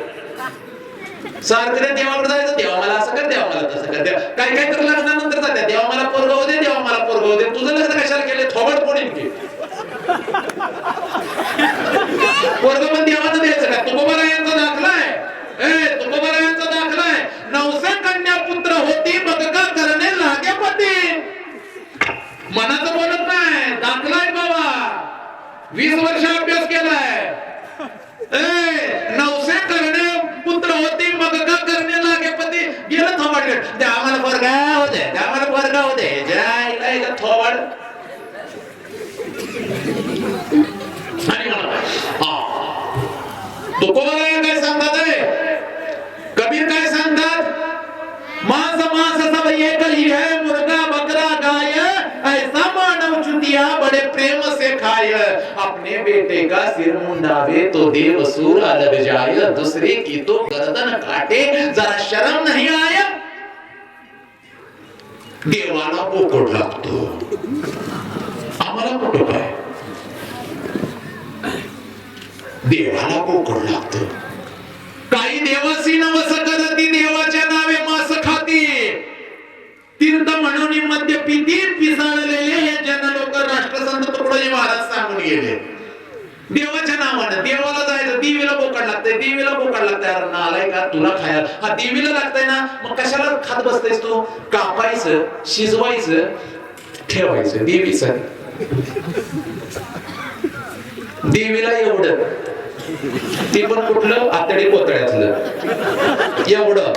सारखं देवाकडे जायचं, देवा मला असं कर, देवा मला तसं कर. काय काय तर लग्नानंतर जाते, देवा मला पोरग होते, देवा मला पोरग होते. तुझं लग्न कशाला केले? थोबड फोडीन की. पोरग पण देवानं द्यायचं का? तुकोबारायांचा दाखला आहे, तुकोबारायांचा दाखला आहे. 900 कन्या पुत्र होती, बघ का करणे लागे पती. मनाचं बोलत नाही, दाखलाय बाबा. 20 वर्ष अभ्यास केलाय. 900 कन्या पुत्र होती, जायला का थोबाड आणि तुकोबाराया काय सांगतात कबीर काय सांगतात मांस मांस सब एक ही है मुर्गा बकरा गाय ऐसा मानव चुतिया बड़े प्रेम से खाय अपने बेटे का सिर मुंडावे तो देव सूर अलग जाय दूसरे की तो गर्दन काटे जरा शर्म नहीं आया देवाला पोकड लागतो आम्हाला कुठं काय देवाला पोकड लागतो काही देवासी नवस करती देवाच्या नावे मांस खाती तीर्थ म्हणून मद्य पिती पिसाळलेले हे जन लोक राष्ट्रसंत तुकडोजी महाराज सांगून गेले देवाच्या नावानं देवाला जायचं देवीला पोकड लागतंय देवीला पोकड लागतंय अरे नालाय का तुला खायला हा देवीला लागतंय ना मग कशाला खात बसतेस तू कापायचं शिजवायचं ठेवायचं देवीचं देवीला एवढं ते पण कुठलं आतडी कोतड्यातलं एवढं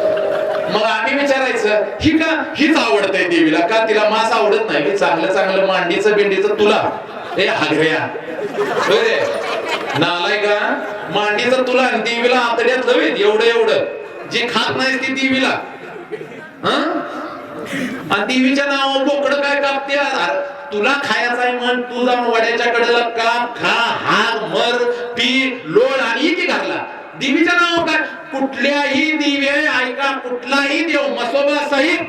मग आम्ही विचारायचं ही का हीच आवडतंय देवीला का तिला मांस आवडत नाही चांगलं चांगलं मांडीचं बिंडीचं तुला ए हागऱ्या नालाय का मांडीचं तुला देवीला आतड्यातलं एवढं एवढं जे खात नाही ती देवीला आणि देवीच्या नावावर बोकडं काय कापते तुला खायचं आहे म्हण तू जाऊन वड्याच्या कडेला काप खा हाग मर पी लोळ आणि की घालला देवीच्या नावावर काय कुठल्याही दिवे ऐका कुठलाही देव मसोबा सहित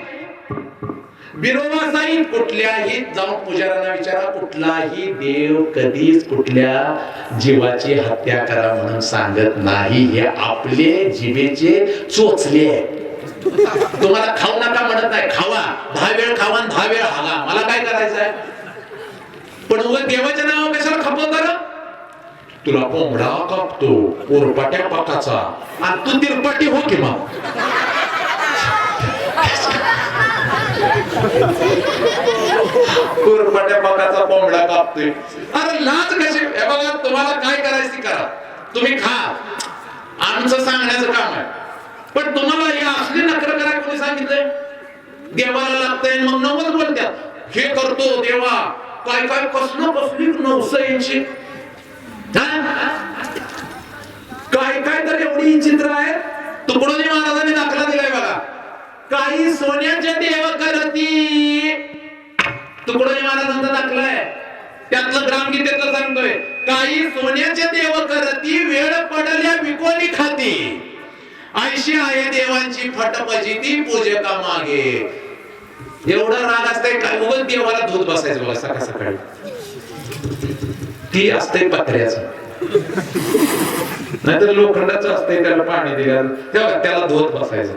बिरोबा सहित कुठल्याही जाऊन पुजाऱ्यांना विचारा कुठलाही देव कधीच कुठल्या जीवाची हत्या करा म्हणून सांगत नाही हे आपले जिभेचे चोचले आहे तुम्हाला खाऊ नका म्हणत नाही खावा 10 वेळ खावा 10 वेळ हागा मला काय करायचंय पण उगा देवाच्या नावावर कशाला खपवता तुला कोंबडा कापतो पोरपाट्या पाकाचा आणि तू तिरपाटी हो की मग पोरपाट्या पाकाचा कोंबडा कापतोय अरे लाज कशी हे बघा तुम्हाला काय करायची करा तुम्ही खा आमचं सांगण्याचं काम आहे पण तुम्हाला हे असली नकर करायला कोणी सांगितलंय देवाला लागतंय मग नवस बोलत्यात हे करतो देवा काय काय कसली नवसईंची काय काय तर एवढी चित्र आहे तुकडोजी महाराजांनी दाखला दिलाय बघा काही सोन्याचे देव करती तुकडोजी महाराजांचा दाखला आहे त्यातलं ग्रामगीतेतलं सांगतोय काही सोन्याचे देव करती वेळ पडल्या विकोली खाती 80 आहे देवांची फटपजी ती पूजका मागे एवढा राग असतंय काय उगाच देवाला धूत बसायचं बघा सकाळ सकाळी ती असते पत्र्याचं नाहीतर लोखंडाचं असते त्याला पाणी दिलं तेव्हा त्याला धूत बसायचं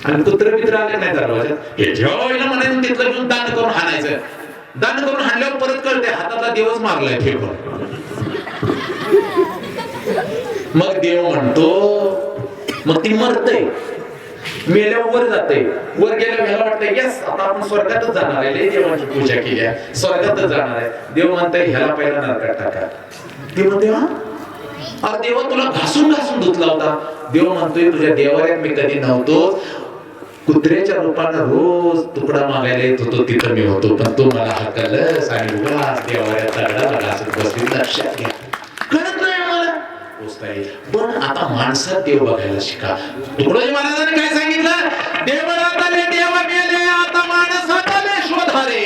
आणि कुत्र मित्र आले नाही दरवाजात हे जेवायला म्हणायचं तिथलं घेऊन दान करून हाणायचं दान करून हाणल्यावर परत कळते हातातला देवच मारलाय फेकून मग देव म्हणतो मग ती मरते मेल्यावर वर जाते वर गेल्यावर ह्याला वाटतंय यस आता आपण स्वर्गातच जाणार आहे देवाची पूजा केली आहे स्वर्गातच जाणार आहे देव म्हणतंय ह्याला पहिला नरकात टाका ते म्हणते हा अरे देवा तुला घासून घासून धुतला होता देव म्हणतोय तुझ्या देवाऱ्यात मी कधी नव्हतो कुत्र्याच्या रूपानं रोज तुकडा मागायला येत होतो तिथं मी होतो पण तू मला हाकलस आणि उगाच देवाऱ्यात दगडाला घासून बसली लक्षात घ्या कळत नाही मला पण आता माणसात देव बघायला शिका तुकडोजी महाराजांनी काय सांगितलं देवळातले देव मेले आता माणसातले शोधारे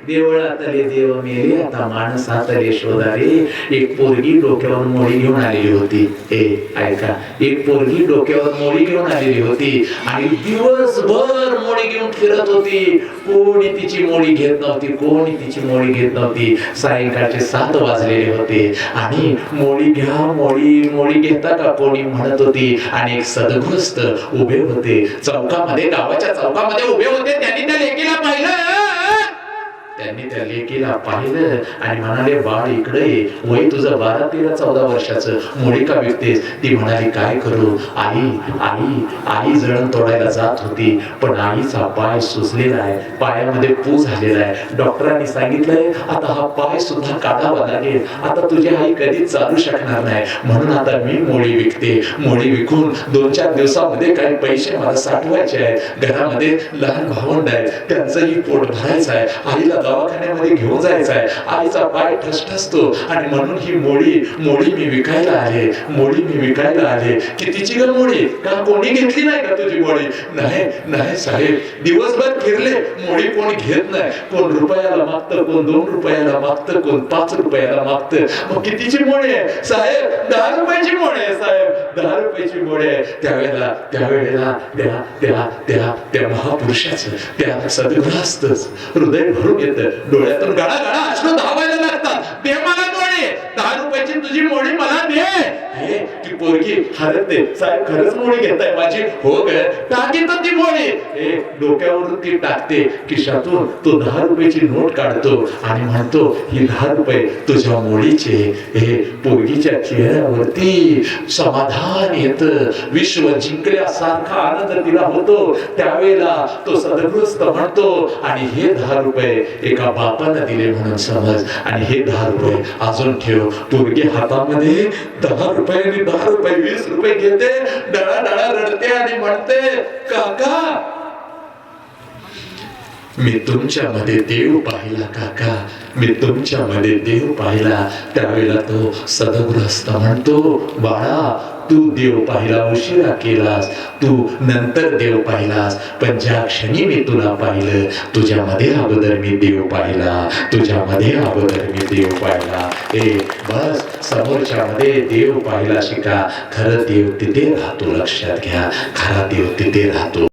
देवळातले देव मेले आता माणसातले शोधारे एक पोरगी डोक्यावर मोळी घेऊन आलेली होती ऐका एक पोरगी डोक्यावर मोळी घेऊन आलेली होती आणि दिवसभर मोळी घेऊन फिरत होती कोणी तिची मोळी घेत नव्हती कोणी तिची मोळी घेत नव्हती सायंकाळचे 7 वाजलेले होते आणि मोळी घ्या मोळी घेता का कोणी म्हणत होती आणि एक सदगृहस्थ उभे होते चौकामध्ये गावाच्या चौकामध्ये उभे होते त्यांनी त्या लेकीला पाहिलं त्यांनी त्या लेकीला पाहिलं आणि म्हणाले, बाळ इकडे ये. वय तुझं 12, 13, 14 वर्षाचं. मोळी का विकतेस? ती म्हणाली, काय करू आई, आई आई जळण तोडायला जात होती, पण आईचा पाय सुजलेला आहे, पायामध्ये पू झालेला आहे. डॉक्टरांनी सांगितलंय आता हा पाय सुद्धा काढावा लागेल. आता तुझी आई कधीच चालू शकणार नाही, म्हणून आता मी मोळी विकते. मोळी विकून 2-4 दिवसामध्ये काही पैसे मला साठवायचे आहेत. घरामध्ये लहान भावंड आहेत, त्यांचंही पोट भरायचं आहे. आईला दवाखान्यामध्ये घेऊन जायचं आहे. आईचा पाय ठसठसतो आणि म्हणून ही मोळी मी विकायला आले. मोळी मी विकायला आले. कितीची ग मोळी? का कोणी घेतली नाही का तुझी मोळी? नाही नाही साहेब, दिवसभर फिरले, मोळी कोणी घेत नाही. कोण रुपयाला मागतं, कोण 2 रुपयाला मागतं, कोण 5 रुपयाला मागतं. मग कितीची मोळी आहे साहेब? 10 रुपयाची मोळी आहे साहेब, 10 रुपयाची मोळी आहे. त्यावेळेला त्या महापुरुषाचं, त्या सद्गृहास्तच हृदय भरून येतं. डोळ्यातून गाडा गाडा अश्रू धावायला लागतात. दे मला मोळी, 10 रुपयाची तुझी मोळी मला दे. हे ती पोरगी हरते, साहेब खरंच मोळी घेताय माझी? हो ग, टाकीत ती मोळी. हे डोक्यावरून ती टाकते. खिशातून तो 10 रुपयाची नोट काढतो आणि म्हणतो, ही 10 रुपये तुझ्या मोळीचे. हे पोरगीच्या चेहऱ्यावरती समाधान येतं. विश्व जिंकल्यासारखा आनंद तिला होतो. त्यावेळेला तो सद्गृहस्थ म्हणतो, आणि हे 10 रुपये एका बापानं दिले म्हणून समज, आणि हे 10 रुपये अजून ठेव. पोरगी हातामध्ये 10 रुपये 20 रुपये घेते, डळा रडते आणि म्हणते, काका मी तुमच्यामध्ये देव पाहिला. काका मी तुमच्यामध्ये देव पाहिला. त्यावेळेला तो सद्गृहस्थ म्हणतो, बाळा तू देव पाहिला उशिरा केलास, तू नंतर देव पाहिलास, पण ज्या क्षणी मी तुला पाहिलं, तुझ्यामध्ये अगोदर मी देव पाहिला, तुझ्यामध्ये अगोदर मी देव पाहिला. बस समोरच्या मध्ये देव पाहिला शिका. खरं देव तिथे राहतो, लक्षात घ्या. खरा देव तिथे राहतो.